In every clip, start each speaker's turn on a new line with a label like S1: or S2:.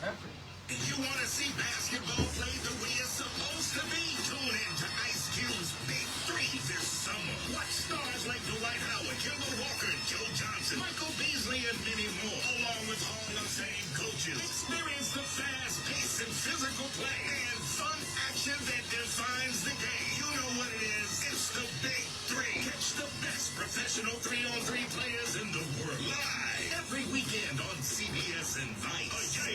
S1: You want to see basketball played the way it's supposed to be? Tune in to Ice Cube's Big Three this summer. Watch stars like Dwight Howard, Kemba Walker, Joe Johnson, Michael Beasley, and many more, along with Hall of Fame coaches. Experience the fast pace and physical play and fun action that defines the game. You know what it is. It's the Big Three. Catch the best professional 3-on-3 players in the world live every weekend on CBS and Vice.
S2: Do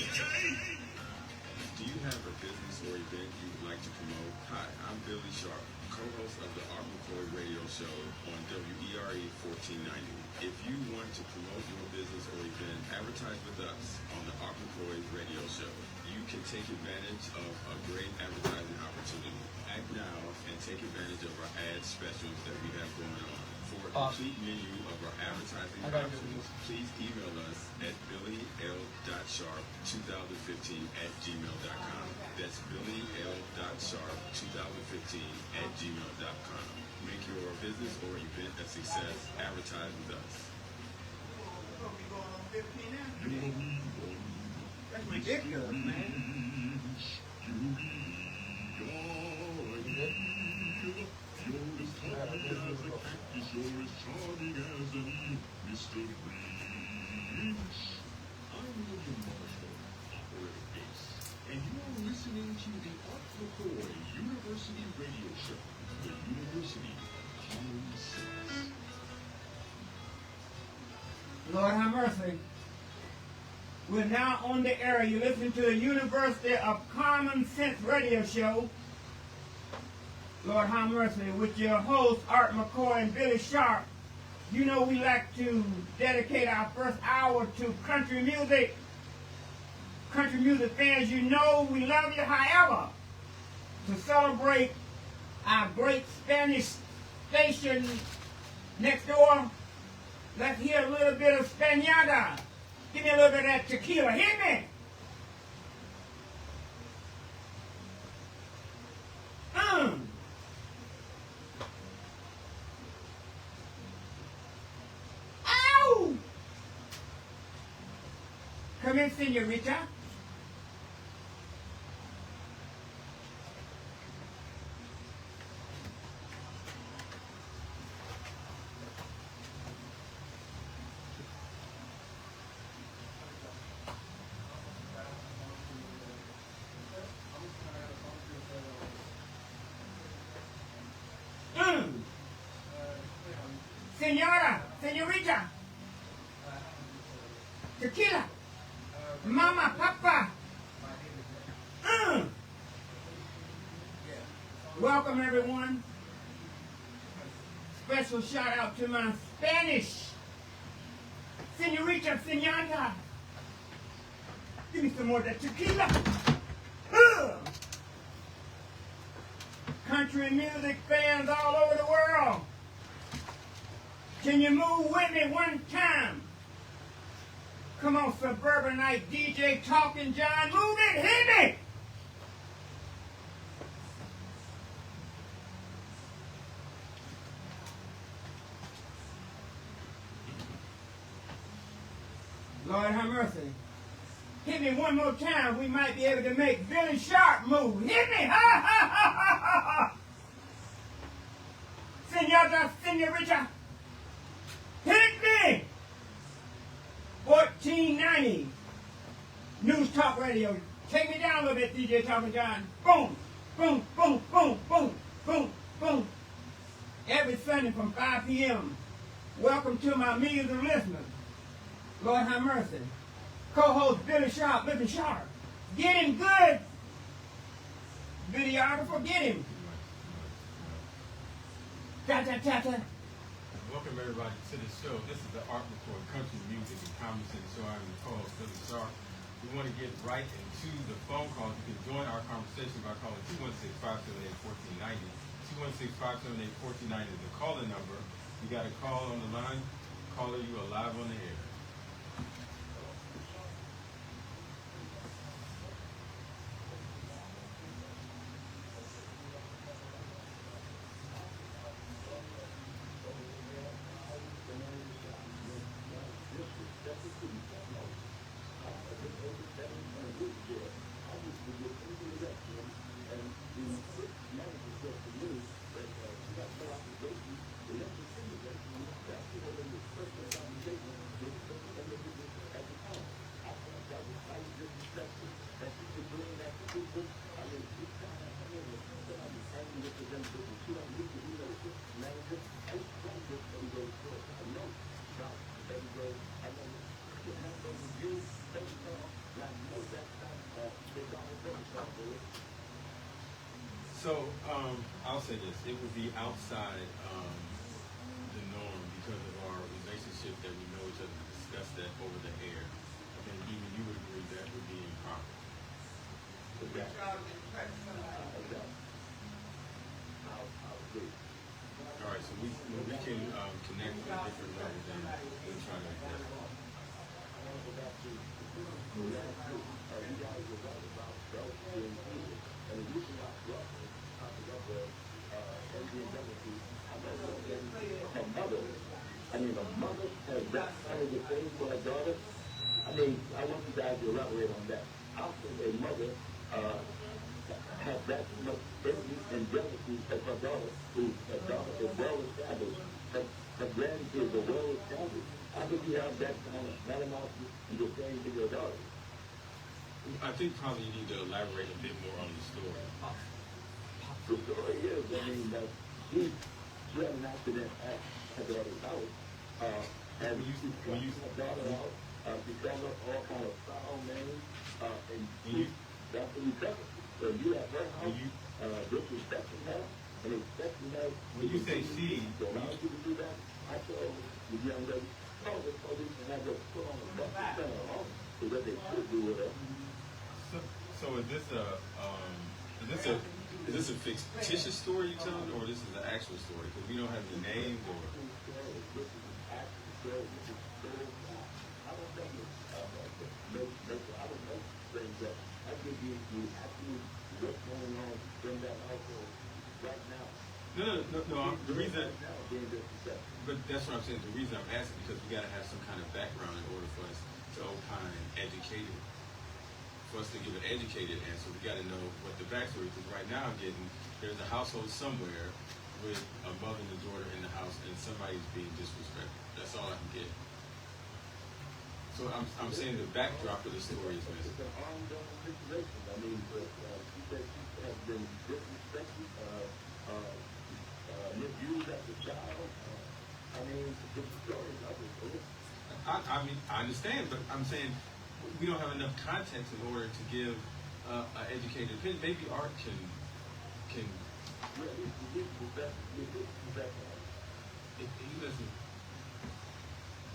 S2: you have a business or event you would like to promote? Hi, I'm Billy Sharp, co-host of the McKoy radio show on WERW 1490. If you want to promote your business or event, advertise with us on the McKoy radio show. You can take advantage of a great advertising opportunity. Act now and take advantage of our ad specials that we have going on. For a complete menu of our advertising options, please email us at billyle.sharp2015@gmail.com. That's billyle.sharp2015@gmail.com. Make your business or event a success. Advertise with us.
S3: That's ridiculous, man.
S4: You're as charming as any Mr. Grinch. I'm William Marshall, operator base, and you're listening to the McKoy University radio show, the University of Common Sense.
S3: Lord have mercy. We're now on the air. You listen to the University of Common Sense radio show. Lord have mercy, with your hosts, Art McKoy and Billy Sharp. You know we like to dedicate our first hour to country music. Country music fans, you know we love you. However, to celebrate our great Spanish station next door, let's hear a little bit of Spaniada. Give me a little bit of that tequila. Hit me! Come in, señorita. Señora, señorita. Tequila. Mama, Papa. Welcome, everyone. Special shout out to my Spanish señorita, señorita. Give me some more of that tequila. Country music fans all over the world. Can you move with me one time? Come on, Suburbanite DJ Talking John, move it, hit me! Lord have mercy. Hit me one more time, we might be able to make Billy Sharp move. Hit me! Ha ha ha ha ha! Señorita, señorita, hit me! 1490 News Talk Radio. Take me down a little bit, DJ Talking John. Boom, boom, boom, boom, boom, boom, boom. Every Sunday from 5 p.m. Welcome to my millions of listeners. Lord have mercy. Co-host Billy Sharp, Billy Sharp. Get him good. Videographer, get him. Ta-ta-ta-ta.
S5: Welcome everybody to the show. This is the Art McKoy Country Music and Common Sense Show. I'm your co-host, Billy Sharp. We want to get right into the phone calls. You can join our conversation by calling 216-578-1490. 216-578-1490 is the calling number. You got a call on the line. Caller, you are live on the air. So, I'll say this. It would be outside the norm because of our relationship that we know each other to discuss that over the air. And even you would agree that would be improper. All right, so we can connect with a different level, then we'll try to address it.
S6: I mean, a mother has that kind of a thing for her daughter. I mean, I want you guys to elaborate on that. How can a mother have that much envy and jealousy of her daughter, who her daughter is well established, her grandkids are well established? How could you have that kind of animosity and the same to your daughter?
S5: I think probably you need to elaborate a bit more on the story.
S6: The story is, I mean, that she had an accident at her daughter's house, and she cut her daughter out, she called up all kind of foul names, and that's what you cut her. So you at her house, disrespecting her, and expecting her.
S5: When you say she,
S6: So how did you do that? I told the young lady, oh, the police can have her put on a bus and send her home, so what they should do with her.
S5: So is this a fictitious story you're telling, or this is an actual story? Because we don't have any names or. No. The reason, but that's what I'm saying. The reason I'm asking because we got to have some kind of background in order for us to opine educated. For us to give an educated answer, we got to know what the backstory is. Because right now I'm getting there's a household somewhere with a mother and a daughter in the house, and somebody's being disrespectful. That's all I can get. So I'm saying the backdrop of the story is missing.
S6: It's an ongoing situation. I mean, she said she has been disrespected, misused as a child. I mean, the story is ugly.
S5: I mean, I understand, but I'm saying we don't have enough context in order to give an educated opinion. Maybe Art can.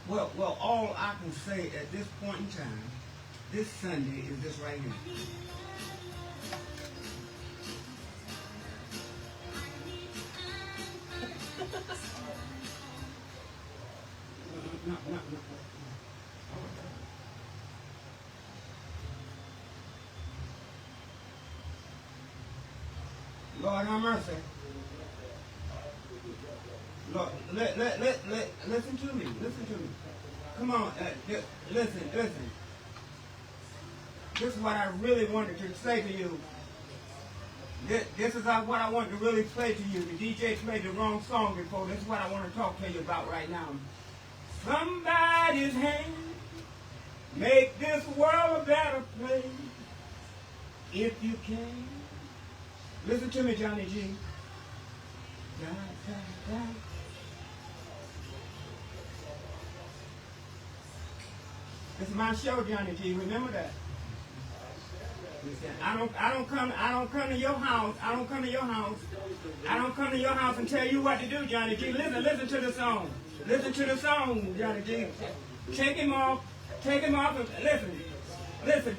S3: Well, all I can say at this point in time, this Sunday, is this right here. No. Lord have mercy. Lord, listen to me. Come on, listen. This is what I really wanted to say to you. This is what I want to really play to you. The DJ played the wrong song before. This is what I want to talk to you about right now. Somebody's hand make this world a better place if you can. Listen to me, Johnny G. Die. This is my show, Johnny G. Remember that. I don't come to your house. I don't come to your house and tell you what to do, Johnny G. Listen to the song. Listen to the song, Johnny G. Take him off and listen.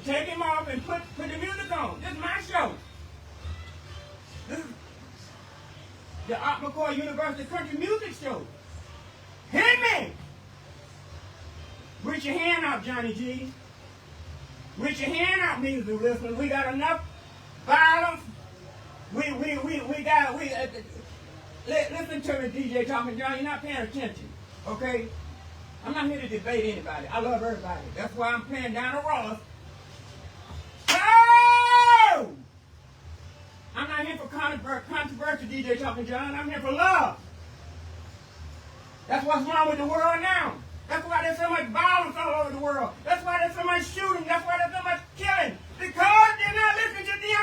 S3: Take him off and put the music on. This is my show. This is the McKoy University Country Music Show. Hit me! Reach your hand out, Johnny G. Reach your hand out, music listeners. We got enough violence. Listen to me, DJ Talking John. You're not paying attention, okay? I'm not here to debate anybody. I love everybody. That's why I'm playing down the Ross. Oh! I'm not here for controversy, DJ Talking John. I'm here for love. That's what's wrong with the world now. That's why there's so much violence all over the world. That's why there's so much shooting. That's why there's so much killing. Because they're not listening to the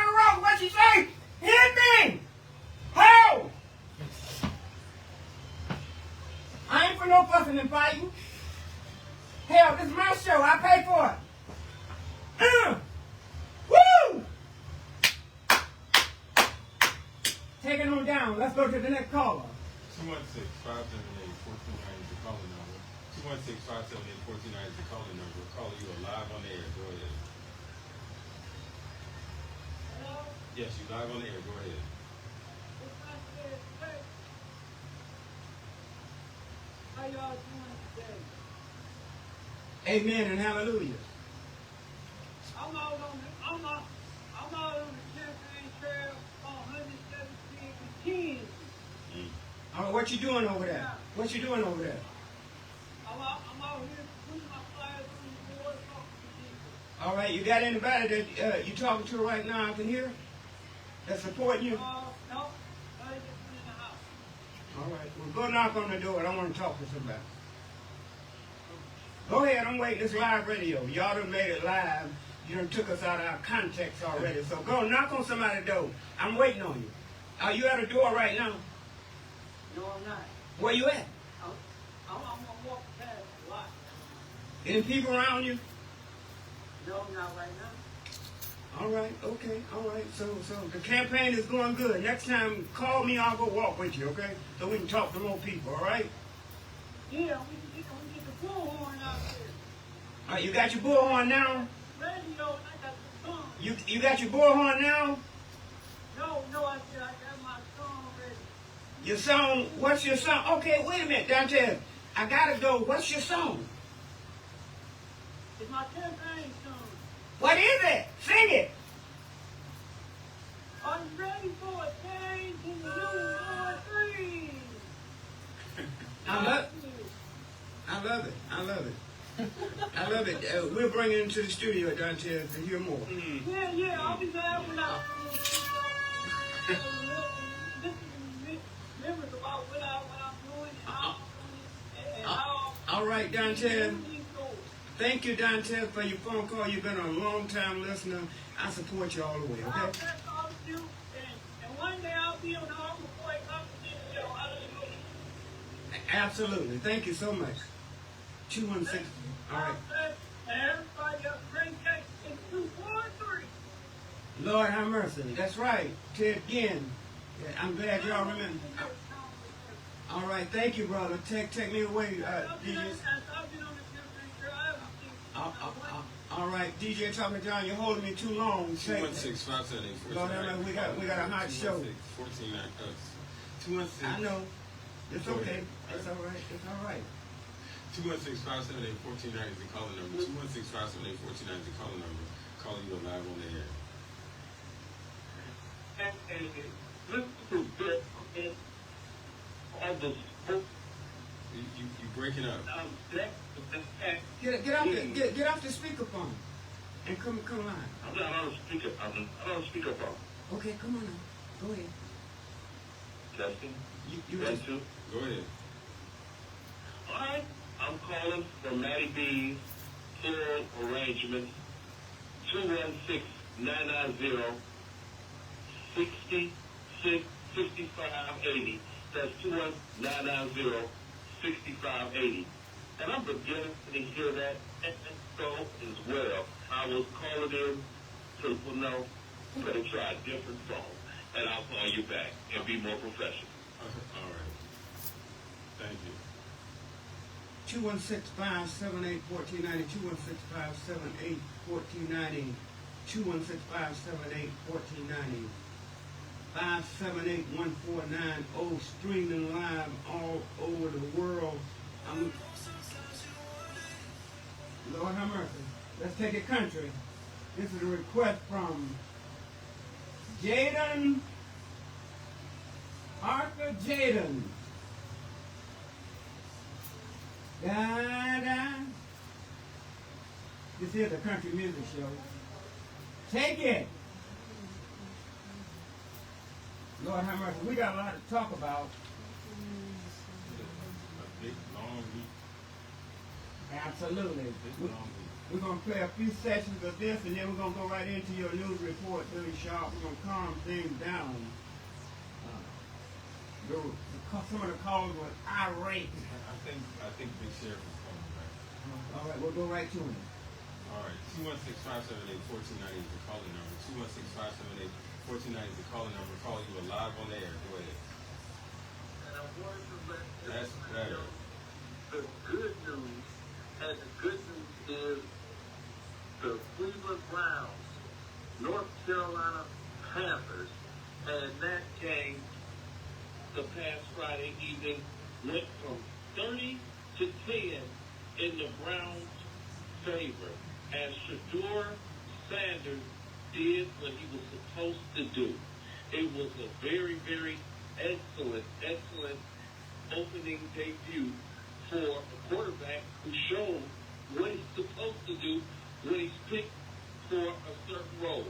S3: on down. Let's go to the next caller.
S5: 216-578-1490 is the calling number. 216-578-1490 is the calling number. Caller, you are live on the air. Go ahead.
S7: Hello?
S5: Yes, you're live on the air. Go ahead.
S7: How y'all doing today?
S3: Amen and hallelujah.
S7: I'm out on the campaign trail on 117th and 10th.
S3: All right, what you doing over there? What you doing over there?
S7: I'm out here putting my flyers on the board, talking to people.
S3: All right, you got anybody that you talking to right now I can hear that's supporting you?
S7: No, not even in the house.
S3: All right, well, go knock on the door. I want to talk to somebody. Go ahead, I'm waiting. It's live radio. Y'all done made it live. You done took us out of our context already. So go knock on somebody's door. I'm waiting on you. Are you at a door right now?
S7: No, I'm not.
S3: Where you at?
S7: I'm gonna walk past a lot.
S3: Any people around you?
S7: No, not right now.
S3: All right, okay, all right. So the campaign is going good. Next time, call me. I'll go walk with you, okay? So we can talk to more people, all right?
S7: Yeah, we can get the bullhorn out there.
S3: All right, you got your bullhorn now?
S7: Radio, and I got the song.
S3: You got your bullhorn now?
S7: No, I said I got my song ready.
S3: Your song, what's your song? Okay, wait a minute, Dante. I gotta go. What's your song?
S7: It's my campaign song.
S3: What is it? Sing it.
S7: Are you ready for a change in the new Lord 3?
S3: I love it. I love it. We'll bring it into the studio, Dante, to hear more.
S7: Yeah, I'll be glad when I listen to members about what I'm doing and how I'm doing it and how
S3: All right, Dante.
S7: these goals.
S3: Thank you, Dante, for your phone call. You've been a long-time listener. I support you all the way,
S7: I'll
S3: okay?
S7: pass all of you, and one day I'll be on the McKoy competition show. Hallelujah.
S3: Absolutely. Thank you so much. 216. All right.
S7: And everybody else, bring text in 243.
S3: Lord have mercy. That's right. Ted again. Yeah, I'm glad y'all remember. All right. Thank you, brother. Take me away, DJ. All right, DJ Talking John, you're holding me too long.
S5: 216-578-1490.
S3: Lord have mercy, we got a hot show.
S5: 216.
S3: I know. It's okay. It's all right. It's all right.
S5: 216-578-1490 is the calling number. 216-578-1490 is the calling number. Calling you live on the air. You breaking up.
S3: Get off the speakerphone and come live.
S6: I'm not on speaker. I'm on speakerphone.
S3: Okay, come on now. Go ahead.
S6: Testing.
S3: You
S6: 1,
S3: just
S6: 2.
S5: Go ahead.
S6: All right. I'm calling from Matty B's full arrangements. 216-990-6580. That's 216-990-6580. And I'm beginning to hear that echo as well. I was calling in to let them know I'm going to try a different phone. And I'll call you back and be more professional.
S5: All right. Thank you.
S3: 216-578-1490. 216-578-1490. 216-578-1490. 578-1490. Streaming live all over the world. Lord have mercy. Let's take it country. This is a request from Jaden, Arthur Jaden. Da-da. This is a country music show. Take it. Lord have mercy. We got a lot to talk about.
S5: A big, long week.
S3: Absolutely.
S5: Big, long week.
S3: We're going to play a few sessions of this, and then we're going to go right into your news report, Billy Sharp. We're going to calm things down. Some of the callers were irate.
S5: I think Big Sheriff is coming back.
S3: All right, we'll go right to him.
S5: All right, 216-578-1490 is the calling number. 216-578-1490 is the calling number. Call you are live on the air. Go ahead.
S6: And I wanted to let
S5: That's
S6: everyone
S5: better.
S6: know the good news, and the good news is the Cleveland Browns, North Carolina Panthers, and that game the past Friday evening went from 30 to 10 in the Browns' favor, as Shador Sanders did what he was supposed to do. It was a very, very excellent opening debut for a quarterback who showed what he's supposed to do when he's picked for a certain role.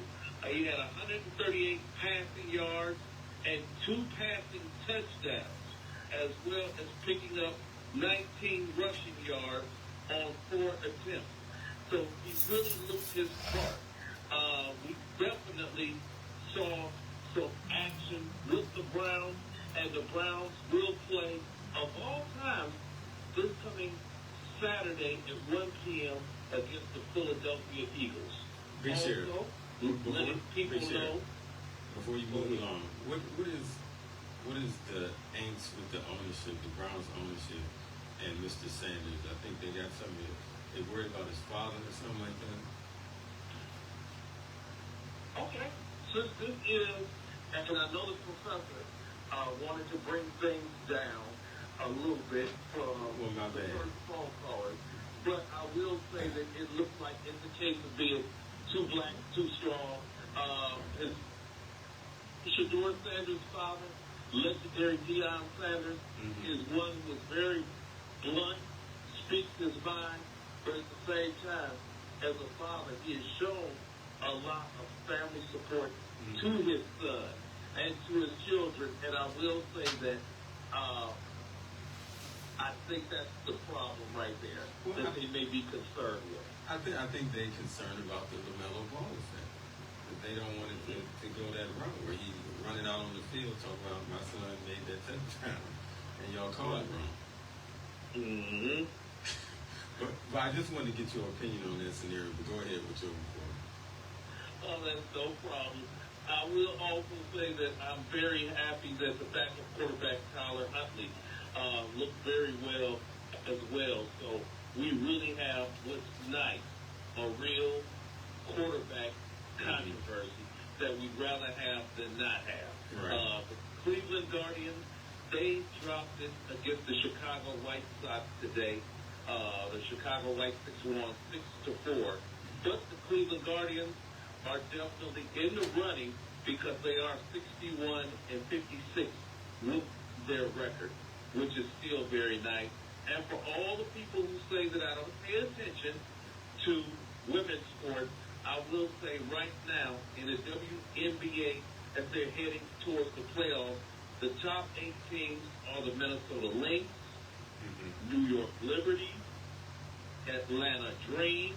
S6: He had 138 passing yards and 2 passing touchdowns, as well as picking up 19 rushing yards on 4 attempts. So he really looked his part. We definitely saw some action with the Browns, and the Browns will play, of all times, this coming Saturday at 1 p.m. against the Philadelphia Eagles.
S5: Big Sheriff.
S6: Letting people know.
S5: Before you move along, what is the angst with the ownership, the Browns ownership, and Mr. Sanders? I think they got something. They worried about his father or something like that.
S6: Okay. Since this is, and I know the professor wanted to bring things down a little bit from
S5: my
S6: the
S5: bad.
S6: first phone callers, but I will say that it looks like in the case of being too black, too strong, Shador Sanders' father, legendary Deion Sanders, is one who is very blunt, speaks his mind, but at the same time, as a father, he has shown a lot of family support to his son and to his children, and I will say that I think that's the problem right there that they may be concerned with.
S5: I think they're concerned about the LaMelo Ball effect. That they don't want it to go that route where he's running out on the field talking about my son made that touchdown and y'all call it wrong.
S6: Mm-hmm.
S5: But I just wanted to get your opinion on that scenario. But go ahead with your report.
S6: Oh, that's no problem. I will also say that I'm very happy that the backup quarterback, Tyler Huntley, looked very well as well. So we really have what's nice, a real quarterback controversy that we'd rather have than not have.
S5: Right.
S6: The Cleveland Guardians, they dropped it against the Chicago White Sox today. The Chicago White Sox won 6-4. But the Cleveland Guardians are definitely in the running because they are 61-56 with their record, which is still very nice. And for all the people who say that I don't pay attention to women's sports, I will say right now in the WNBA, as they're heading towards the playoffs, the top 8 teams are the Minnesota Lynx, New York Liberty, Atlanta Dream,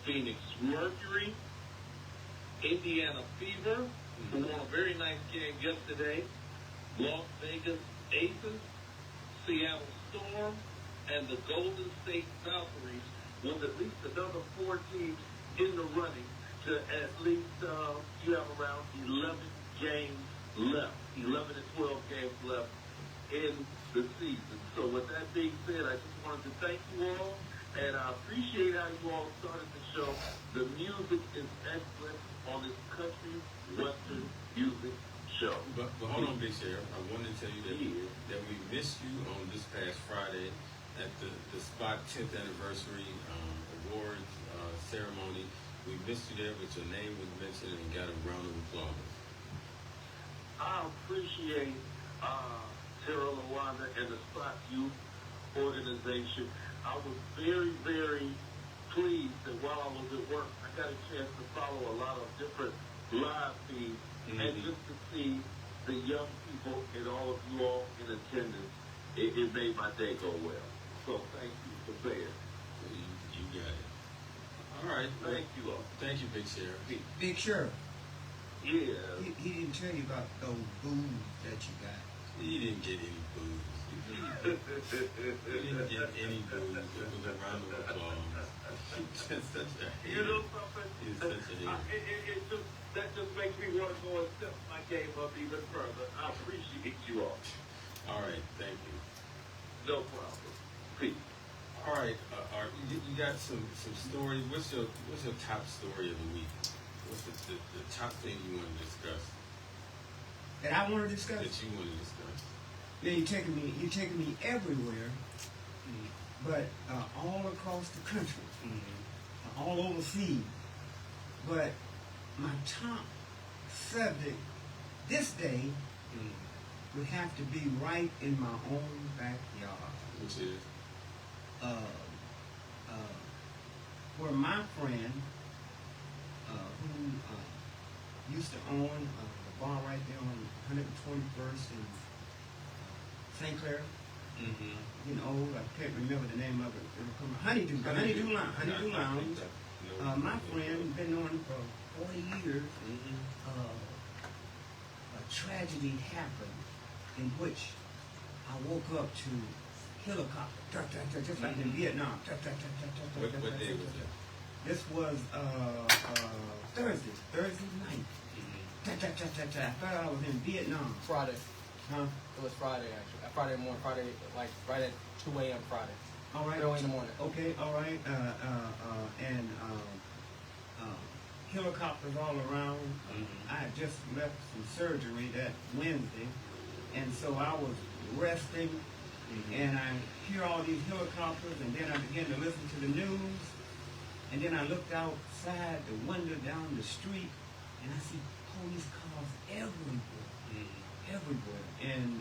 S6: Phoenix Mercury, Indiana Fever, who won a very nice game yesterday, Las Vegas Aces, Seattle Storm, and the Golden State Valkyries, with at least another 4 teams in the running to at least you have around 11 games left, 11 to 12 games left in the season. So with that being said, I just wanted to thank you all, and I appreciate how you all started the show. The music is excellent on this country western music show.
S5: But hold on, Big Sheriff. I wanted to tell you that we missed you on this past Friday at the Spot 10th anniversary awards ceremony. We missed you there, but your name was mentioned and got a round of applause.
S6: I appreciate Tara Lawanda and the Spot Youth organization. I was very, very pleased that while I was at work, I got a chance to follow a lot of different live feeds and just to see the young people and all of you all in attendance, it made my day go well. So thank you for saying.
S5: You got it. All right.
S6: Thank you all.
S5: Thank you, Big Sheriff.
S3: Big Sheriff,
S6: Yeah.
S3: he didn't tell you about those boos that you got.
S5: He didn't get any booze. We didn't get any booze. It was a round of applause. He's just such a
S6: You
S5: hater.
S6: know something?
S5: He's such a hater.
S6: That just makes me want to go and step my game up even further. I appreciate you all.
S5: All right, thank you.
S6: No problem. Peace.
S5: All right, Art, you got some stories. What's your top story of the week? What's the top thing you want to discuss?
S3: That I want to discuss.
S5: That you want to discuss?
S3: Yeah, you're taking me everywhere, but all across the country, all overseas. But my top subject this day would have to be right in my own backyard.
S5: Which is?
S3: Where my friend, who used to own the bar right there on 121st and St. Clair, getting old, I can't remember the name of it. Honeydew Lounge. My friend, been on it for 40 years. A tragedy happened in which I woke up to helicopter, just like in Vietnam.
S5: What day was that?
S3: This was Thursday night. I thought I was in Vietnam.
S8: Friday.
S3: Huh?
S8: It was Friday, actually. Friday morning. Friday, like right at 2 a.m. Friday.
S3: All right.
S8: Early in the morning.
S3: Okay, all right. And helicopters all around. I had just left some surgery that Wednesday, and so I was resting, and I hear all these helicopters, and then I began to listen to the news, and then I looked outside the window down the street, and I see police cars everywhere. And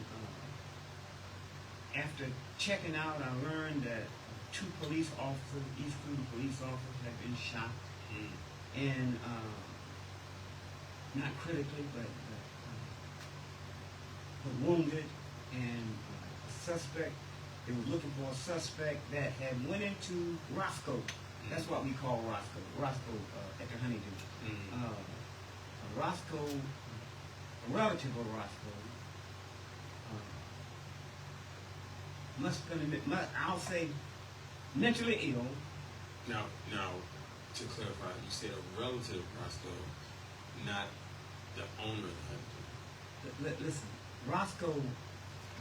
S3: after checking out, I learned that 2 police officers, East Cleveland police officers, had been shot, and not critically, but wounded, and a suspect. They were looking for a suspect that had went into Roscoe. That's what we call Roscoe. Roscoe at the Honeydew. Roscoe, a relative of Roscoe, must have been, I'll say, mentally ill.
S5: Now, to clarify, you said a relative of Roscoe, not the owner of Honeydew.
S3: Listen, Roscoe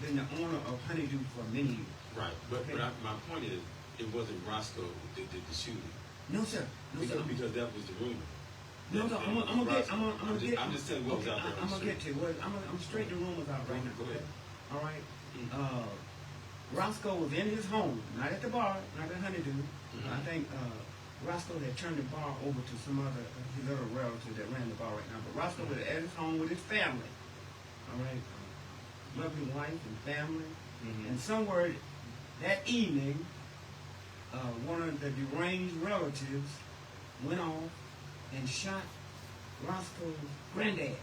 S3: been the owner of Honeydew for many years.
S5: Right, but my point is, it wasn't Roscoe who did the shooting.
S3: No, sir.
S5: Because that was the rumor.
S3: I'm gonna get.
S5: I'm just telling you what was out there.
S3: I'm gonna get to it. I'm straight the rumors out right now.
S5: Go ahead.
S3: All right. Roscoe was in his home, not at the bar, not at Honeydew. I think Roscoe had turned the bar over to some other his other relative that ran the bar right now. But Roscoe was at his home with his family. All right. Lovely wife and family. And somewhere that evening, one of the deranged relatives went off and shot Roscoe's granddad,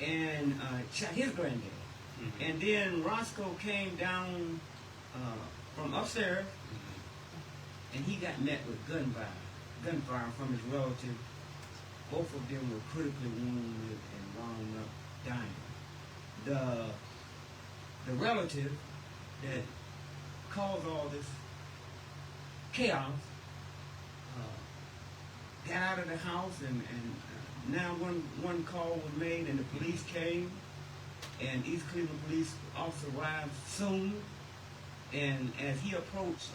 S3: and shot his granddad. And then Roscoe came down from upstairs, and he got met with gunfire from his relative. Both of them were critically wounded and wound up dying. The relative that caused all this chaos got out of the house, and now one call was made, and the police came, and East Cleveland police officer arrived soon, and as he approached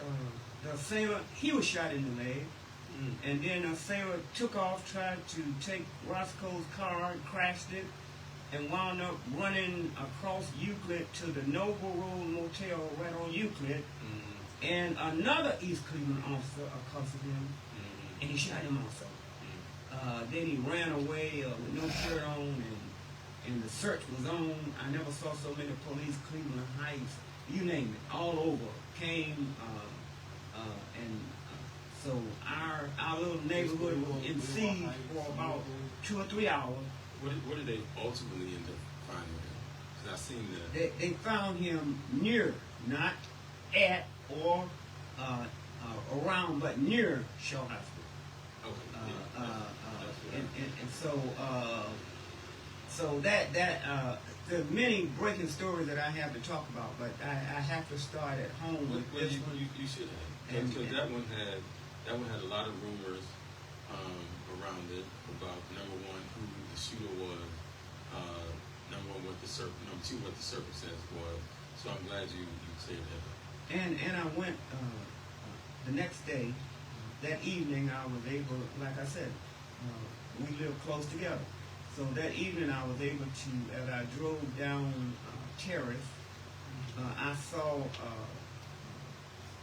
S3: the assailant, he was shot in the leg, and then the assailant took off, tried to take Roscoe's car, and crashed it, and wound up running across Euclid to the Noble Road Motel right on Euclid, and another East Cleveland officer accosted him, and he shot him also. Then he ran away with no shirt on, and the search was on. I never saw so many police, Cleveland Heights, you name it, all over, came, and so our little neighborhood was in siege for about 2 or 3 hours.
S5: What did they ultimately end up finding him? Because I seen that.
S3: They found him near, not at or around, but near Shaw Hospital.
S5: Okay.
S3: And so So there are many breaking stories that I have to talk about, but I have to start at home with
S2: Well,
S3: this one.
S2: you should have,
S3: And-
S2: because that one had a lot of rumors around it about, number one, who the shooter was, number one, number two, what the circumstance was. So I'm glad you cleared that up.
S3: And I went the next day. That evening, I was able, like I said, we live close together. So that evening, I was able to, as I drove down Terrace, I saw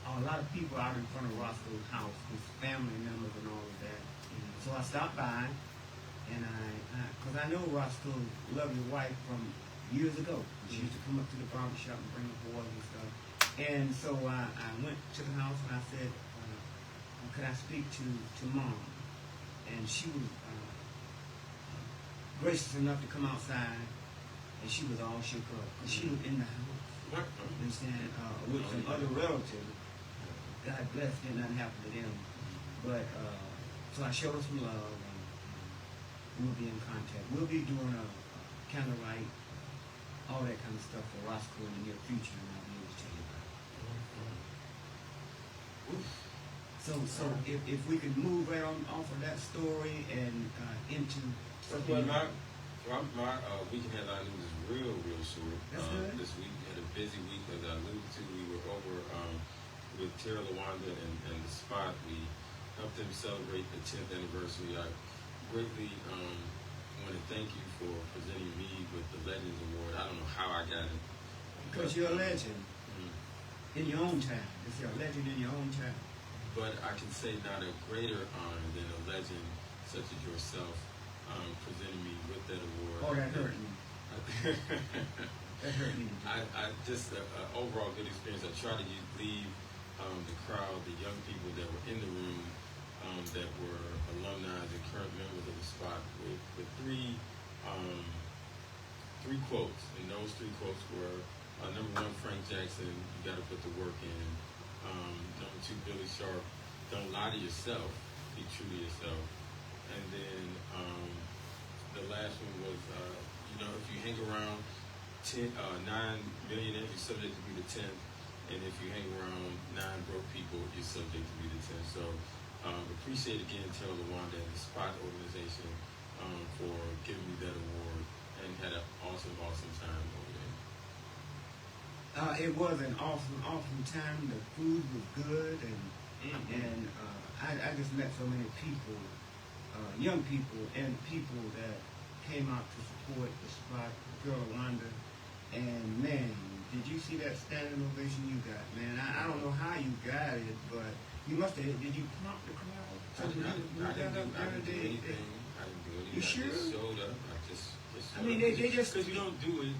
S3: a lot of people out in front of Roscoe's house, his family members and all of that. So I stopped by, and because I know Roscoe lovely wife from years ago. She used to come up to the barber shop and bring the boys and stuff. And so I went to the house and I said, could I speak to Mom? And she was gracious enough to come outside, and she was all shook up. Because she was in the house, you understand, with some other relatives. God bless, did not happen to them. But, so I showed her some love, and we'll be in contact. We'll be doing a candlelight, all that kind of stuff for Roscoe in the near future, and I'll be able to tell you about it. So if we could move right on off of that story and into something.
S2: Well, my weekend headline news is real short.
S3: That's good.
S2: This week had a busy week, as I alluded to. We were over with Tara Lawanda and the Spot. We helped them celebrate the 10th anniversary. I greatly want to thank you for presenting me with the Legends Award. I don't know how I got it.
S3: Because you're a legend in your own time. If you're a legend in your own time.
S2: But I can say not a greater honor than a legend such as yourself presenting me with that award.
S3: Oh, that hurt me. That hurt me.
S2: I just overall good experience. I try to leave the crowd, the young people that were in the room, that were alumni and current members of the Spot, with three quotes, and those three quotes were number one, Frank Jackson, you got to put the work in. Number two, Billy Sharp, don't lie to yourself, be true to yourself. And then the last one was, if you hang around 9 millionaires, you're subject to be the 10th. And if you hang around 9 broke people, you're subject to be the 10th. So appreciate again Taylor Lawanda and the Spot organization for giving me that award, and had an awesome time over there.
S3: It was an awesome time. The food was good, and I just met so many people, young people, and people that came out to support the Spot, Girl Wanda. And man, did you see that standing ovation you got, man? I don't know how you got it, but you must have. Did you prompt the crowd?
S2: I didn't do anything.
S3: You sure?
S2: I just showed up.
S3: I mean, they just,
S2: because you don't do it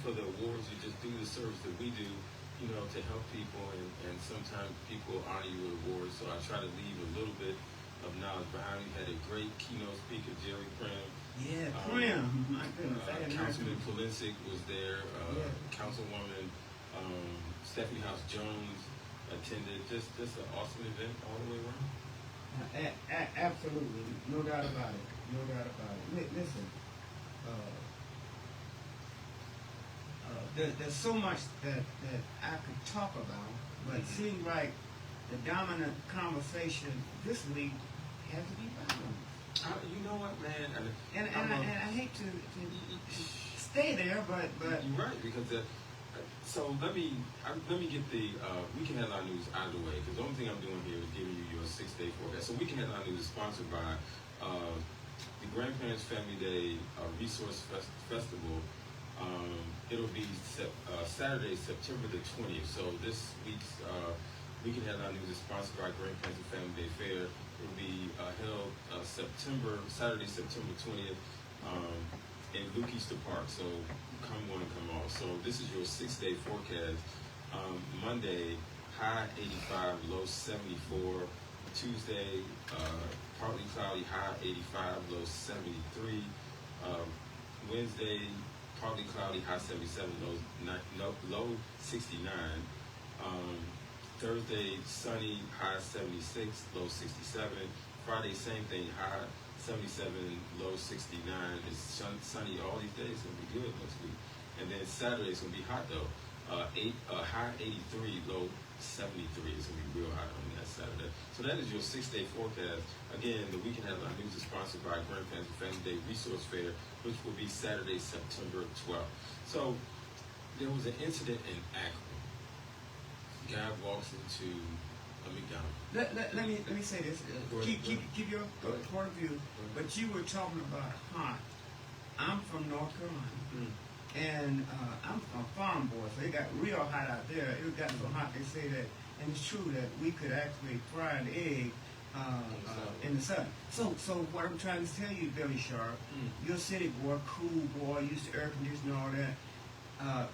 S2: for the awards. You just do the service that we do, to help people, and sometimes people honor you with awards. So I try to leave a little bit of knowledge behind. We had a great keynote speaker, Jerry Prim.
S3: Yeah, Prim. My goodness,
S2: Councilman Polisic was there. Councilwoman Stephanie House Jones attended. Just an awesome event all the way around.
S3: Absolutely, no doubt about it. No doubt about it. Listen. There's so much that I could talk about, but it seems like the dominant conversation this week has to be violence.
S2: You know what, man?
S3: And I hate to stay there, but
S2: you're right, because so let me get the Weekend Headline News out of the way, because the only thing I'm doing here is giving you your 6-day forecast. So Weekend Headline News is sponsored by the Grandparents Family Day Resource Festival. It'll be Saturday, September the 20th. So this week's Weekend Headline News is sponsored by Grandparents and Family Day Fair. It'll be held Saturday, September 20th in Luke Easter Park. So come one, come all. So this is your 6-day forecast. Monday, high 85, low 74. Tuesday, partly cloudy, high 85, low 73. Wednesday, partly cloudy, high 77, low 69. Thursday, sunny, high 76, low 67. Friday, same thing, high 77, low 69. It's sunny all these days. It's gonna be good next week. And then Saturday it's gonna be hot though. High 83, low 73. It's gonna be real hot on that Saturday. So that is your 6-day forecast. Again, the Weekend Headline News is sponsored by Grand Fancy Family Day Resource Fair, which will be Saturday, September 12th. So there was an incident in Akron. Guy walks into a McDonald's.
S3: Let me say this. Keep your point of view. But you were talking about hot. I'm from North Carolina, and I'm a farm boy, so it got real hot out there. It got so hot they say that, and it's true that we could actually fry an egg in the sun. So what I'm trying to tell you, Billy Sharp, you're a city boy, cool boy, used to air conditioning and all that.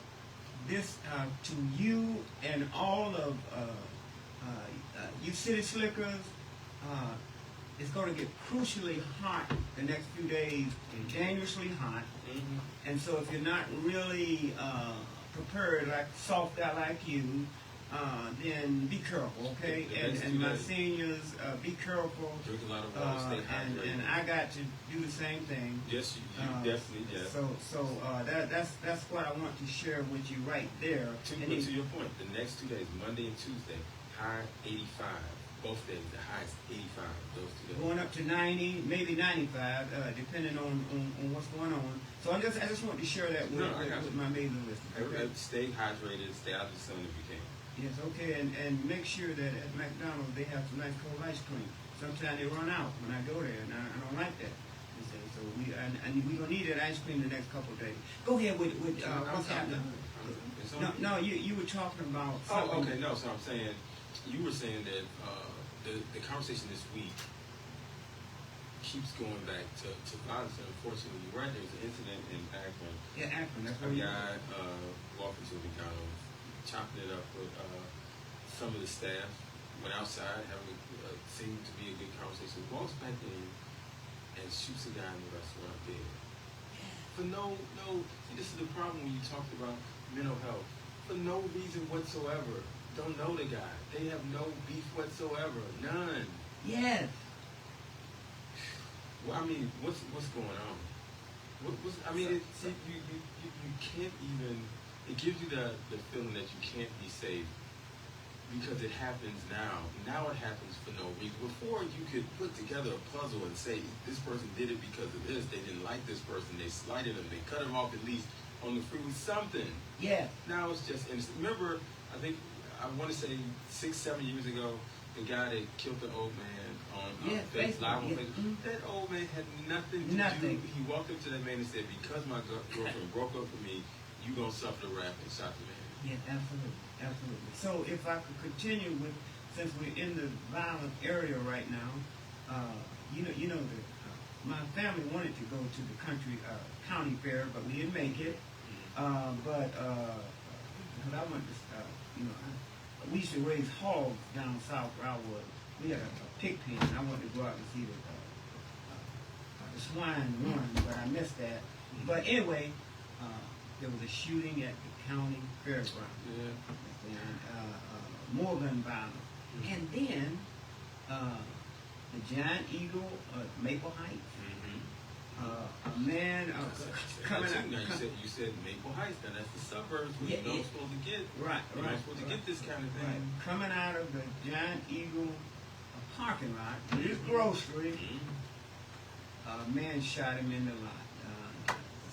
S3: This to you and all of you city slickers, it's going to get crucially hot the next few days, dangerously hot. And so if you're not really prepared, like a soft guy like you, then be careful, okay? And my seniors, be careful.
S2: Drink a lot of water, stay hydrated.
S3: And I got to do the same thing.
S2: Yes, you definitely, yes.
S3: So that's what I want to share with you right there.
S2: To your point, the next 2 days, Monday and Tuesday, high 85. Both days, the high is 85. Those 2 days.
S3: Going up to 90, maybe 95, depending on what's going on. So I just want to share that with my amazing listeners.
S2: Okay? Stay hydrated, stay out of the sun if you can.
S3: Yes, okay, and make sure that at McDonald's they have some nice cold ice cream. Sometimes they run out when I go there, and I don't like that. So we're gonna need that ice cream the next couple of days. Go ahead with what's happening. No, you were talking about something.
S2: Oh, okay, no. So I'm saying, you were saying that the conversation this week keeps going back to violence. And unfortunately, you're right. There was an incident in Akron.
S3: Yeah, Akron. That's
S2: a guy walked into a McDonald's, chopping it up with some of the staff. Went outside, having seemed to be a good conversation. Walks back in and shoots a guy in the restaurant dead. For no. See, this is the problem when you talked about mental health. For no reason whatsoever. Don't know the guy. They have no beef whatsoever. None.
S3: Yes.
S2: Well, I mean, what's going on? You can't even. It gives you the feeling that you can't be safe because it happens now. Now it happens for no reason. Before you could put together a puzzle and say this person did it because of this. They didn't like this person. They slighted him. They cut him off at least on the freeway. Something.
S3: Yeah.
S2: Now it's just instant. Remember, I want to say 6-7 years ago, the guy that killed the old man on Facebook, live on Facebook. That old man had nothing to do. He walked up to that man and said, "Because my girlfriend broke up with me, you gonna suffer the wrath," and shot the man.
S3: Yeah, absolutely. So if I could continue with, since we're in the violent area right now, you know that my family wanted to go to the county fair, but we didn't make it. But because I went to, we used to raise hogs down south where I was. We had a pig pen, and I wanted to go out and see the swine run, but I missed that. But anyway, there was a shooting at the county fairground.
S2: Yeah.
S3: And more gun violence. And then the Giant Eagle at Maple Heights. A man coming out.
S2: Now you said Maple Heights. Now that's the suburbs where you're not supposed to get.
S3: Right.
S2: You're not supposed to get this kind of thing.
S3: Right. Coming out of the Giant Eagle parking lot, his grocery, a man shot him in the lot.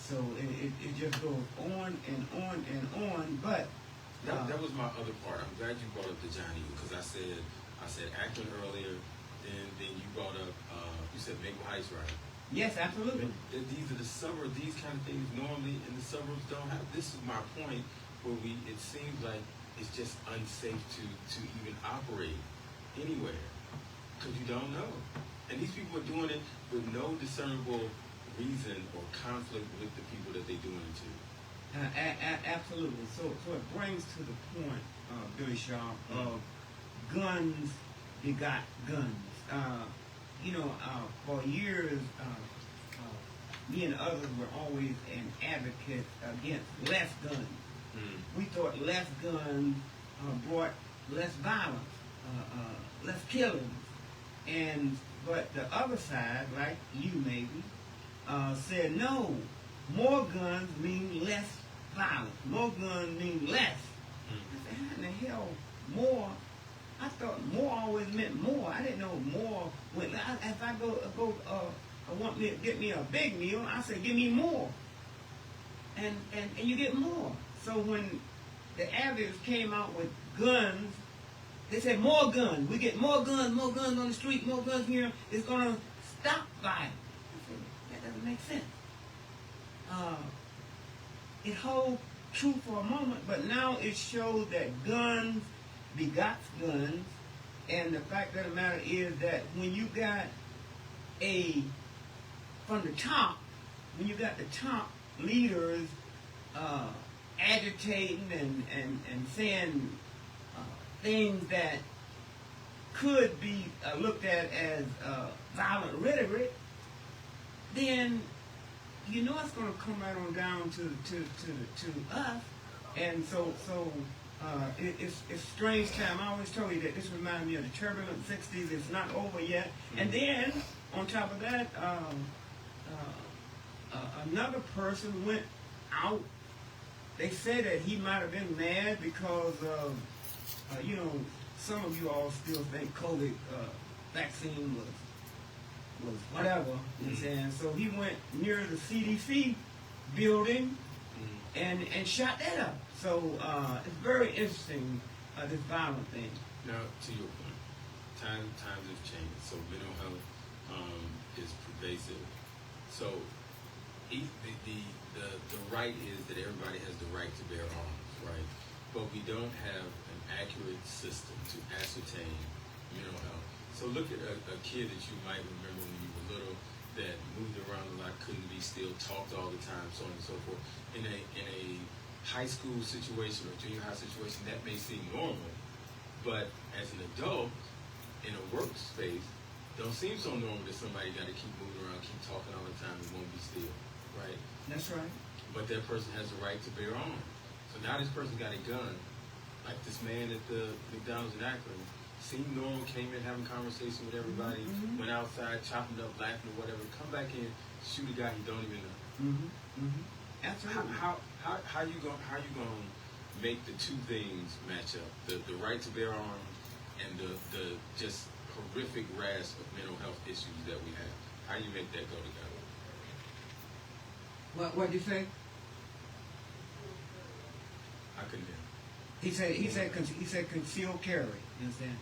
S3: So it just goes on and on and on. But
S2: that was my other part. I'm glad you brought up the Giant Eagle because I said Akron earlier, then you brought up you said Maple Heights, right?
S3: Yes, absolutely.
S2: These are the suburbs. These kind of things normally in the suburbs don't have. This is my point where it seems like it's just unsafe to even operate anywhere because you don't know. And these people are doing it with no discernible reason or conflict with the people that they're doing it to.
S3: Absolutely. So it brings to the point, Billy Sharp, of guns begot guns. For years, me and others were always an advocate against less guns. We thought less guns brought less violence, less killings. And but the other side, like you maybe, said no. More guns mean less violence. More guns mean less. I said, how in the hell more? I thought more always meant more. I didn't know more. If I I want me to get me a big meal, I say give me more. And you get more. So when the Advocates came out with guns, they said more guns. We get more guns on the street, more guns here. It's going to stop violence. I said, that doesn't make sense. It holds true for a moment, but now it shows that guns begots guns, and the fact of the matter is that when you got from the top, when you got the top leaders agitating and saying things that could be looked at as violent rhetoric, then you know it's going to come right on down to us. And so it's a strange time. I always told you that this reminded me of the turbulent 60s. It's not over yet. And then, on top of that, another person went out. They said that he might have been mad because of, some of you all still think COVID vaccine was whatever. You know what I'm saying? So he went near the CDC building and shot that up. So it's very interesting, this violent thing.
S2: Now, to your point, times have changed. So mental health is pervasive. So the right is that everybody has the right to bear arms, right? But we don't have an accurate system to ascertain mental health. So look at a kid that you might remember when you were little that moved around a lot, couldn't be still, talked all the time, so on and so forth. In a high school situation or junior high situation, that may seem normal, but as an adult in a workspace, don't seem so normal that somebody got to keep moving around, keep talking all the time, and won't be still, right?
S3: That's right.
S2: But that person has the right to bear arms. So now this person got a gun, like this man at the McDonald's in Akron. Seemed normal, came in having conversation with everybody, went outside, chopping up, laughing or whatever, come back in, shoot a guy he don't even know.
S3: Absolutely.
S2: How you gonna make the two things match up? The right to bear arms and the just horrific rash of mental health issues that we have. How do you make that go together?
S3: What did you say?
S2: I condemn.
S3: He said concealed carry. You understand?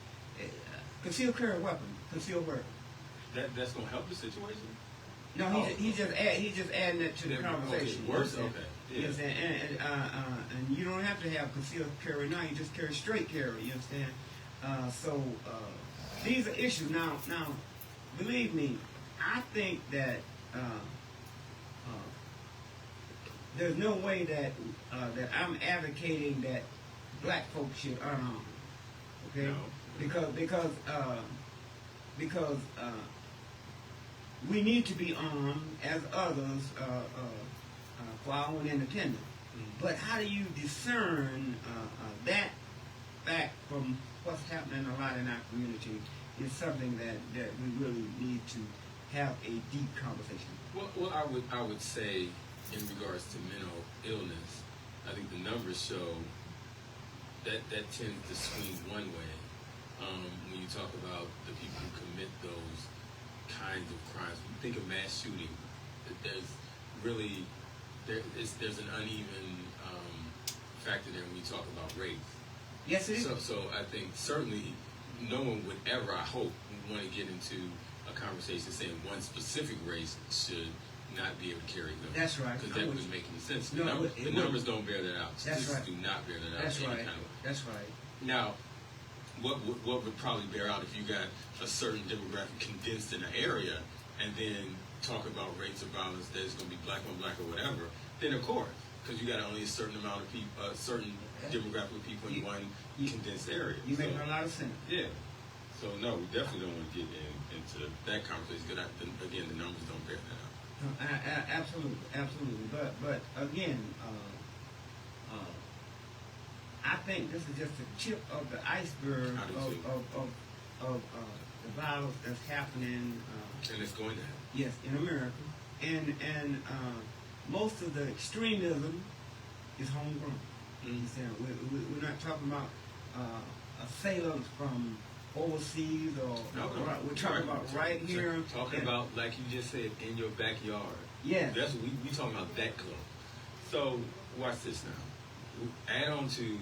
S3: Concealed carry weapon. Concealed weapon.
S2: That's gonna help the situation.
S3: No, he's just adding it to the conversation.
S2: Okay, worse. Okay. Yeah.
S3: You understand? And you don't have to have concealed carry now. You just carry straight carry. You understand? So these are issues. Now, believe me, I think that there's no way that I'm advocating that black folks should unarm. Okay?
S2: No.
S3: Because we need to be armed as others for our own entertainment. But how do you discern that fact from what's happening a lot in our community is something that we really need to have a deep conversation.
S2: Well, I would say in regards to mental illness, I think the numbers show that tends to swing one way. When you talk about the people who commit those kinds of crimes, when you think of mass shooting, there's an uneven factor there when you talk about race.
S3: Yes, it is.
S2: So I think certainly no one would ever, I hope, want to get into a conversation saying one specific race should not be able to carry guns.
S3: That's right.
S2: Because that wouldn't make any sense.
S3: No,
S2: the numbers don't bear that out.
S3: That's
S2: Statistics
S3: right.
S2: do not bear that out.
S3: That's right. That's right.
S2: Now, what would probably bear out if you got a certain demographic condensed in an area and then talk about rates of violence that is going to be black on black or whatever, then of course, because you got only a certain amount of people, a certain demographic of people in one condensed area.
S3: You make a lot of sense.
S2: Yeah. So no, we definitely don't want to get into that conversation because again, the numbers don't bear that out.
S3: Absolutely. But again, I think this is just the tip of the iceberg of the violence that's happening.
S2: And it's going to happen.
S3: Yes, in America, and most of the extremism is homegrown. You see, we're not talking about assailants from overseas or right, we're talking about right here.
S2: Talking about, like you just said, in your backyard.
S3: Yes.
S2: That's what we talking about, that close. So watch this now. Add on to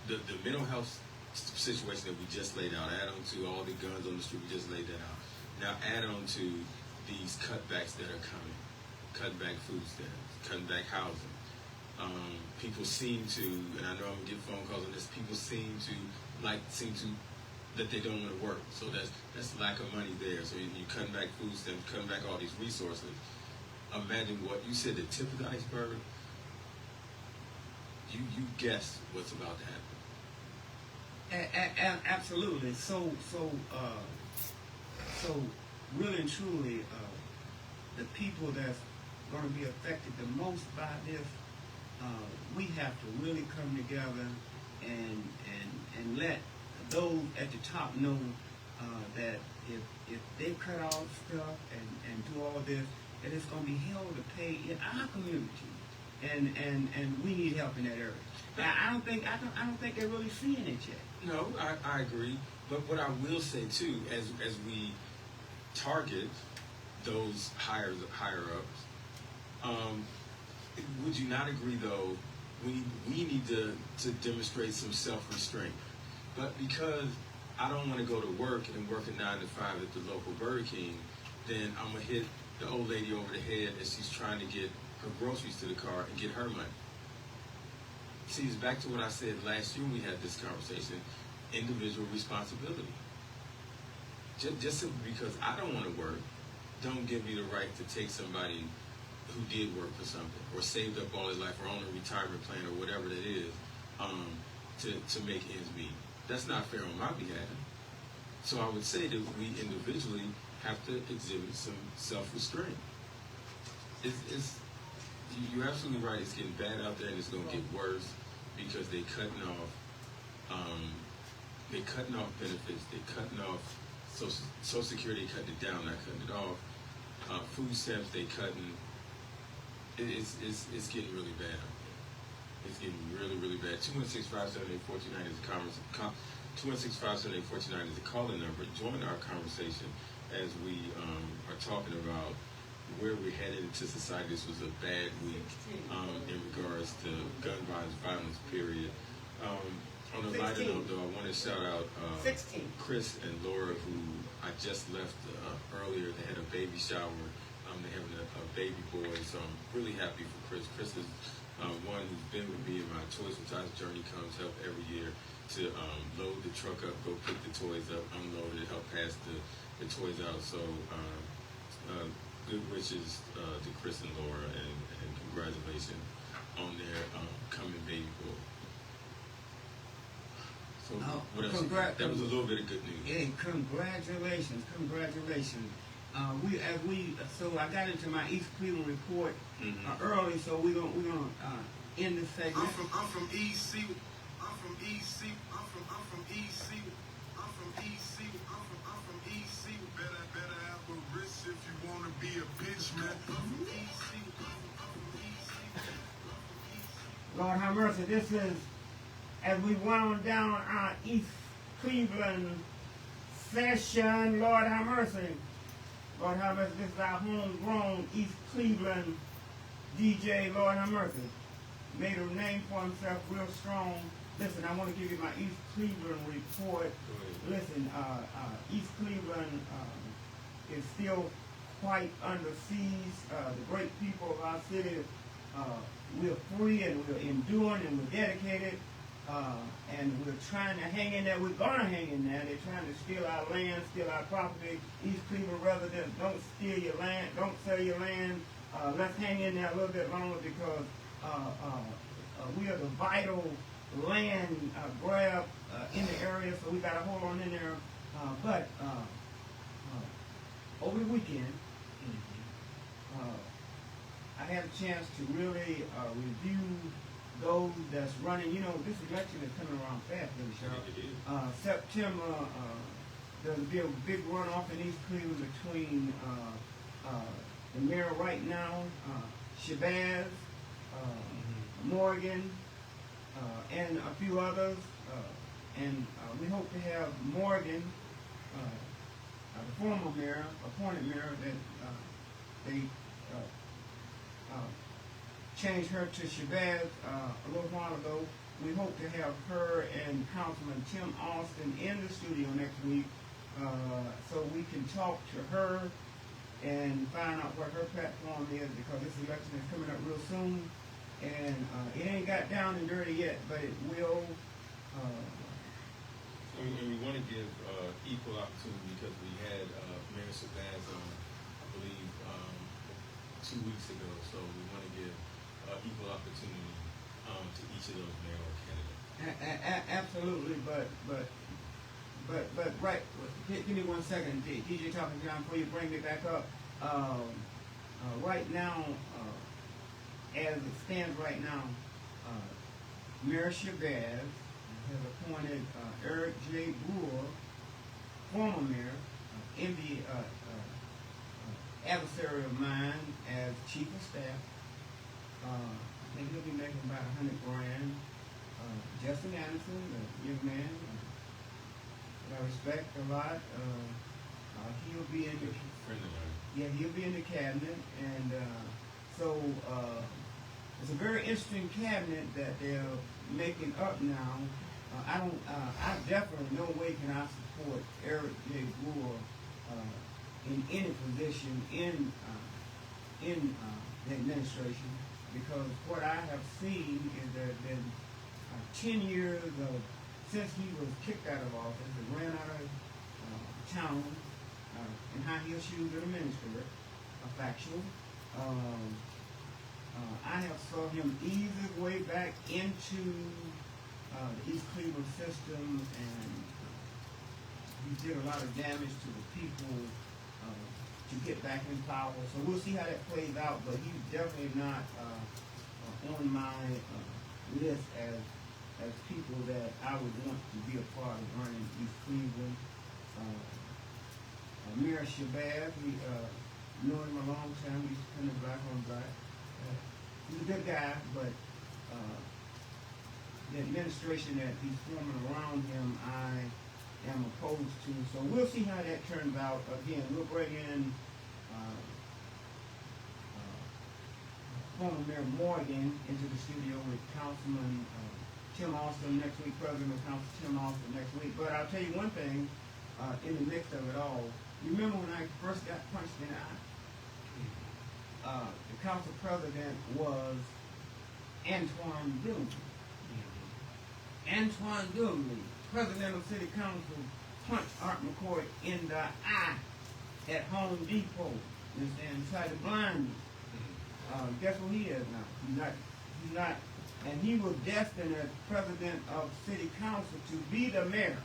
S2: the mental health situation that we just laid out. Add on to all the guns on the street, we just laid that out. Now add on to these cutbacks that are coming. Cutting back food stamps, cutting back housing. People seem to, and I know I'm gonna get phone calls on this, people seem to that they don't want to work. So that's lack of money there. So you're cutting back food stamps, cutting back all these resources. Imagine what you said, the tip of the iceberg. You guess what's about to happen.
S3: Absolutely. So really and truly, the people that's going to be affected the most by this, we have to really come together and let those at the top know that if they cut off stuff and do all this, that it's going to be hell to pay in our community, and we need help in that area. Now, I don't think they're really seeing it yet.
S2: No, I agree. But what I will say too, as we target those higher ups, would you not agree though? We need to demonstrate some self-restraint. But because I don't want to go to work and work a 9 to 5 at the local Burger King, then I'm gonna hit the old lady over the head as she's trying to get her groceries to the car and get her money. See, it's back to what I said last year when we had this conversation, individual responsibility. Just simply because I don't want to work, don't give me the right to take somebody who did work for something or saved up all his life or on a retirement plan or whatever that is to make ends meet. That's not fair on my behalf. So I would say that we individually have to exhibit some self-restraint. You're absolutely right. It's getting bad out there, and it's going to get worse because they're cutting off benefits. They're cutting off Social Security. They cutting it down, not cutting it off. Food stamps, they cutting. It's getting really bad. It's getting really, really bad. 216-578-1490 is the conference. 216-578-1490 is the calling number. Join our conversation as we are talking about where we're headed into society. This was a bad week in regards to gun violence, period. On a lighter note, though, I want to shout out Chris and Laura, who I just left earlier. They had a baby shower. They're having a baby boy, so I'm really happy for Chris. Chris is one who's been with me in my Toys for Tots journey, comes help every year to load the truck up, go pick the toys up, unload it, help pass the toys out. So good wishes to Chris and Laura, and congratulations on their coming baby boy. So what else? That was a little bit of good news.
S3: Hey, congratulations. So I got into my East Cleveland report early, so we're gonna end this segment.
S1: I'm from EC. I'm from EC. I'm from EC. I'm from EC. I'm from EC. Better have a wrist if you wanna be a bitch, man. I'm from EC. I'm from EC.
S3: Lord have mercy. This is as we wound down our East Cleveland session. Lord have mercy. Lord have mercy. This is our homegrown East Cleveland DJ. Lord have mercy. Made a name for himself real strong. Listen, I want to give you my East Cleveland report. Listen, East Cleveland is still quite under siege. The great people of our city, we're free and we're enduring and we're dedicated. And we're trying to hang in there. We're going to hang in there. They're trying to steal our land, steal our property. East Cleveland residents, don't steal your land. Don't sell your land. Let's hang in there a little bit longer because we are the vital land grab in the area, so we got to hold on in there. But over the weekend, I had a chance to really review those that's running. You know, this election is coming around fast, really, Cheryl. September there'll be a big runoff in East Cleveland between the mayor right now, Shabazz, Morgan, and a few others. And we hope to have Morgan, the former mayor, appointed mayor, that they changed her to Shabazz a little while ago. We hope to have her and Councilman Tim Austin in the studio next week so we can talk to her and find out what her platform is, because this election is coming up real soon. And it ain't got down and dirty yet, but it will.
S5: And we want to give equal opportunity, because we had Mayor Shabazz on, I believe, 2 weeks ago. So we want to give equal opportunity to each of those mayoral candidates.
S3: Absolutely, but right. Give me 1 second, DJ Talking John, before you bring me back up. Right now, as it stands right now, Mayor Shabazz has appointed Eric J. Brewer, former mayor, adversary of mine, as chief of staff. I think he'll be making about $100,000. Justin Anderson, a young man that I respect a lot. He'll be in the he'll be in the cabinet, and so it's a very interesting cabinet that they're making up now. I definitely no way can I support Eric J. Brewer in any position in the administration, because what I have seen is there have been 10 years since he was kicked out of office and ran out of town in high heel shoes and a minister, factual. I have saw him ease his way back into the East Cleveland system, and he did a lot of damage to the people to get back in power. So we'll see how that plays out, but he's definitely not on my list as people that I would want to be a part of running East Cleveland. Mayor Shabazz, we know him a long time. He's kind of black on black. He's a good guy, but the administration that he's forming around him, I am opposed to. So we'll see how that turns out. Again, we'll bring in former Mayor Morgan into the studio with Councilman Tim Austin next week, President of Council Tim Austin next week. But I'll tell you one thing, in the mix of it all, you remember when I first got punched in the eye? The council president was Antoine Dillon. Antoine Dillon, president of City Council, punched Art McKoy in the eye at Home Depot. You understand? Tried to blind me. Guess what he is now? He's not, and he was destined as president of City Council to be the mayor.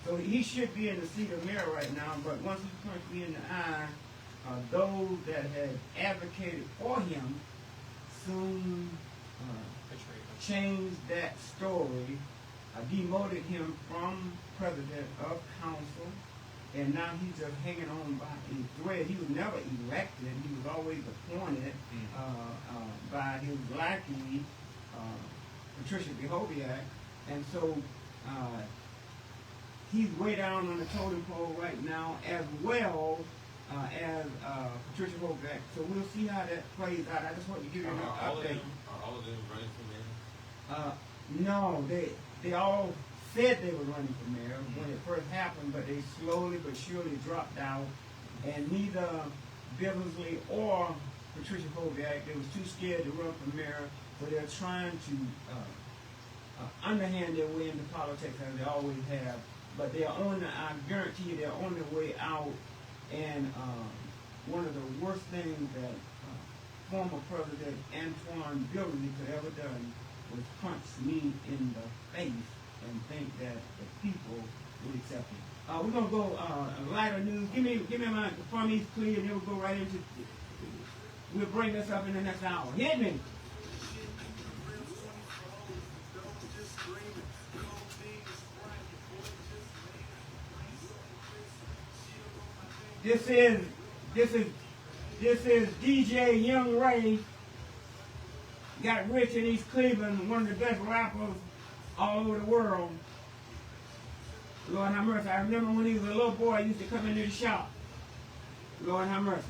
S3: So he should be in the seat of mayor right now, but once he punched me in the eye, those that had advocated for him soon changed that story, demoted him from president of council, and now he's just hanging on by a thread. He was never elected. He was always appointed by his lackey, Patricia Behoviak, and so he's way down on the totem pole right now, as well as Patricia Behoviak. So we'll see how that plays out. I just want to give you an update.
S5: Are all of them running for mayor?
S3: No, they all said they were running for mayor when it first happened, but they slowly but surely dropped out, and neither Billingsley or Patricia Behoviak, they was too scared to run for mayor, so they're trying to underhand their way into politics, as they always have. But they're on the, I guarantee you, they're on their way out. And one of the worst things that former President Antoine Billingsley could ever done was punch me in the face and think that the people would accept him. We're gonna go lighter news. Give me my from East Cleveland, and then we'll go right into. We'll bring this up in the next hour. Hit me. This is DJ Young Ray. Got rich in East Cleveland, one of the best rappers all over the world. Lord have mercy. I remember when he was a little boy, he used to come into the shop. Lord have mercy.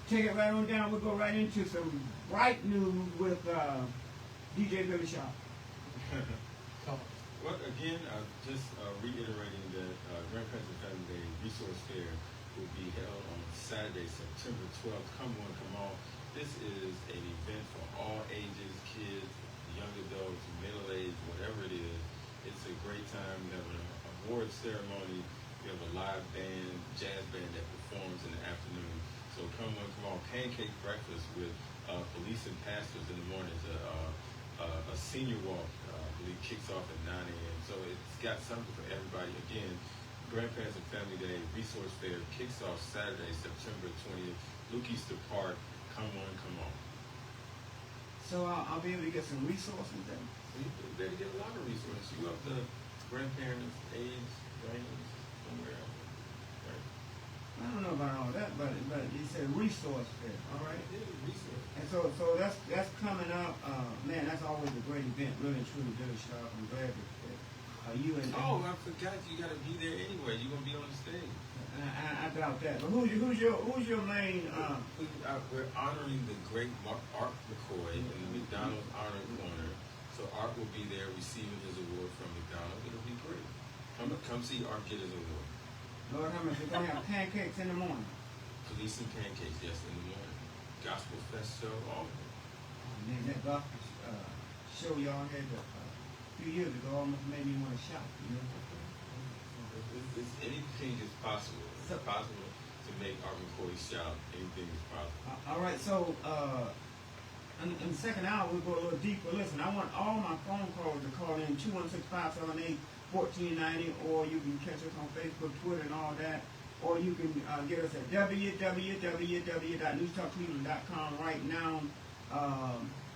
S3: Take it right on down. We'll go right into some bright news with DJ Billy Sharp.
S5: Well, again, just reiterating that Grandparents and Family Day Resource Fair will be held on Saturday, September 12th. Come on, come on. This is an event for all ages, kids, young adults, middle-aged, whatever it is. It's a great time. We have an award ceremony. We have a live band, jazz band that performs in the afternoon. So come on. Pancake breakfast with police and pastors in the mornings. A senior walk, I believe, kicks off at 9 a.m. So it's got something for everybody. Again, Grandparents and Family Day Resource Fair kicks off Saturday, September 20th. Luke Easter Park. Come on.
S3: So I'll be able to get some resources then?
S5: You better get a lot of resources. You have the grandparents' age range somewhere else. Right?
S3: I don't know about all that, but you said resource fair, all right?
S5: Yeah, resource.
S3: And so that's coming up. Man, that's always a great event. Really, truly, Billy Sharp. I'm glad that you and
S5: Oh, I forgot you got to be there anyway. You're gonna be on the stage.
S3: I doubt that. But who's your main?
S5: We're honoring the great Art McKoy in the McDonald's Honor Corner. So Art will be there receiving his award from McDonald's. It'll be great. Come see Art get his award.
S3: Lord, how much? We're gonna have pancakes in the morning.
S5: Police and pancakes, yes, in the morning. Gospel Fest show, all of it.
S3: Oh, man, that gospel show y'all had a few years ago almost made me want to shout. You know.
S5: Anything is possible. It's possible to make Art McKoy shout. Anything is possible.
S3: All right, so in the second hour, we'll go a little deeper. Listen, I want all my phone calls to call in 216-578-1490, or you can catch us on Facebook, Twitter, and all that. Or you can get us at www.newstalkcleveland.com right now.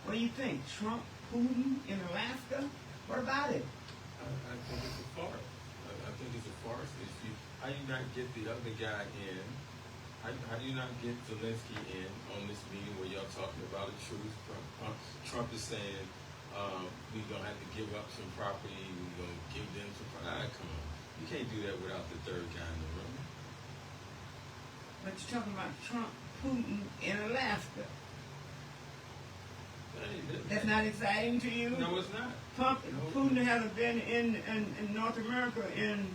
S3: What do you think? Trump, Putin in Alaska? What about it?
S5: I think it's a farce. I think it's a farce. How do you not get the other guy in? How do you not get Zelensky in on this meeting where y'all talking about a truce? Trump is saying we're going to have to give up some property. We're going to give them some property. Come on. You can't do that without the third guy in the room.
S3: But you're talking about Trump, Putin in Alaska. That's not exciting to you?
S5: No, it's not.
S3: Putin hasn't been in North America in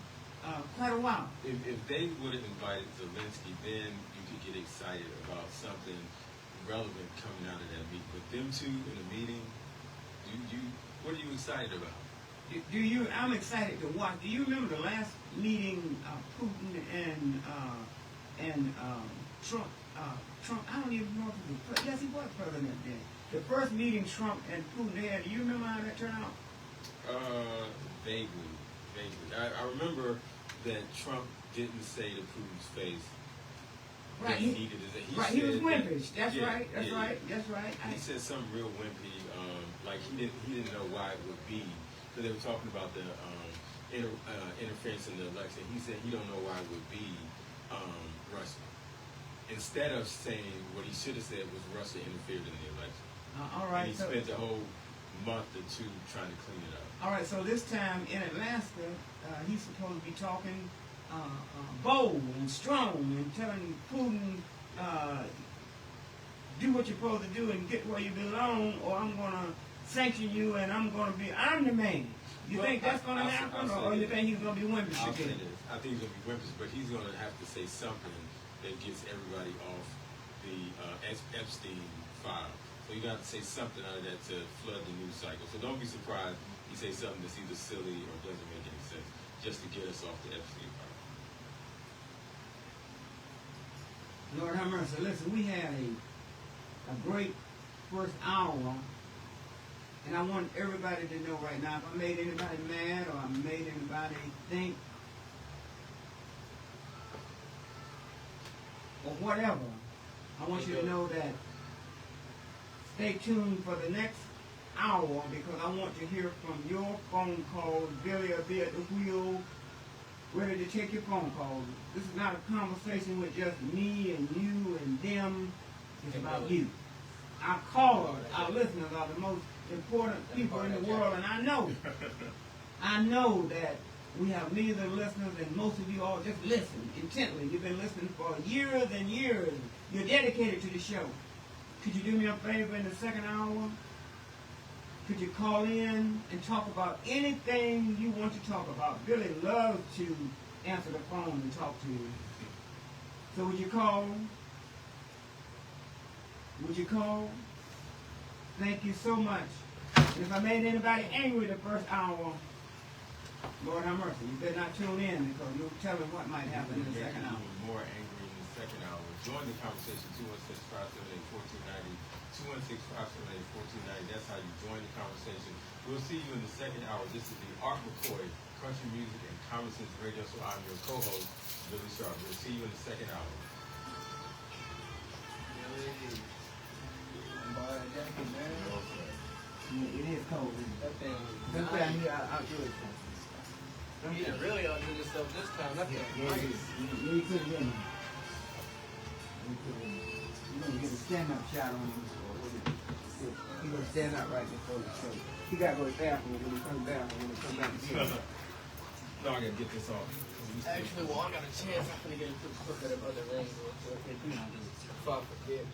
S3: quite a while.
S5: If they would have invited Zelensky, then you could get excited about something relevant coming out of that meeting. But them two in a meeting, what are you excited about?
S3: I'm excited to watch. Do you remember the last meeting Putin and Trump? Trump, I don't even know if he was yes, he was president then. The first meeting Trump and Putin had, do you remember how that turned out?
S5: Vaguely. I remember that Trump didn't say to Putin's face that he needed it.
S3: He was wimpish. That's right.
S5: He said something real wimpy, like he didn't know why it would be. Because they were talking about the interference in the election. He said he don't know why it would be Russia. Instead of saying what he should have said was Russia interfered in the election.
S3: All right.
S5: And he spent the whole month or two trying to clean it up.
S3: All right. So this time in Alaska, he's supposed to be talking bold and strong and telling Putin, do what you're supposed to do and get where you belong, or I'm going to sanction you and I'm the man. You think that's going to happen, or you think he's going to be wimpish again?
S5: I think he's going to be wimpish, but he's going to have to say something that gets everybody off the Epstein file. So you got to say something out of that to flood the news cycle. So don't be surprised he says something that's either silly or doesn't make any sense, just to get us off the Epstein file.
S3: Lord have mercy. Listen, we had a great first hour, and I want everybody to know right now, if I made anybody mad or I made anybody think or whatever, I want you to know that stay tuned for the next hour, because I want to hear from your phone calls. Billy will be at the wheel ready to take your phone calls. This is not a conversation with just me and you and them. It's about you. Our callers, our listeners are the most important people in the world, and I know that we have millions of listeners, and most of you all just listen intently. You've been listening for years and years. You're dedicated to the show. Could you do me a favor in the second hour? Could you call in and talk about anything you want to talk about? Billy loves to answer the phone and talk to you. So would you call? Would you call? Thank you so much. And if I made anybody angry the first hour, Lord have mercy. You better not tune in because you'll tell them what might happen in the second hour.
S5: More angry in the second hour. Join the conversation, 216-578-1490. 216-578-1490. That's how you join the conversation. We'll see you in the second hour. This is the Art McKoy Country Music and Common Sense Radio. So I'm your co-host, Billy Sharp. We'll see you in the second hour.
S3: It is cold, isn't it?
S8: That thing
S3: That's
S8: was
S3: down here, I'll do it.
S8: You didn't really outdo yourself this time. That's
S3: Yeah,
S8: nice.
S3: you couldn't get me. You're going to get a stand-up shot on him. He's going to stand up right before the show. He got to go to the bathroom when he comes back. When he comes back again.
S5: No, I gotta get this off.
S8: Actually, well, I got a chance. I'm gonna get a quick look at them other rings real quick. If I forget,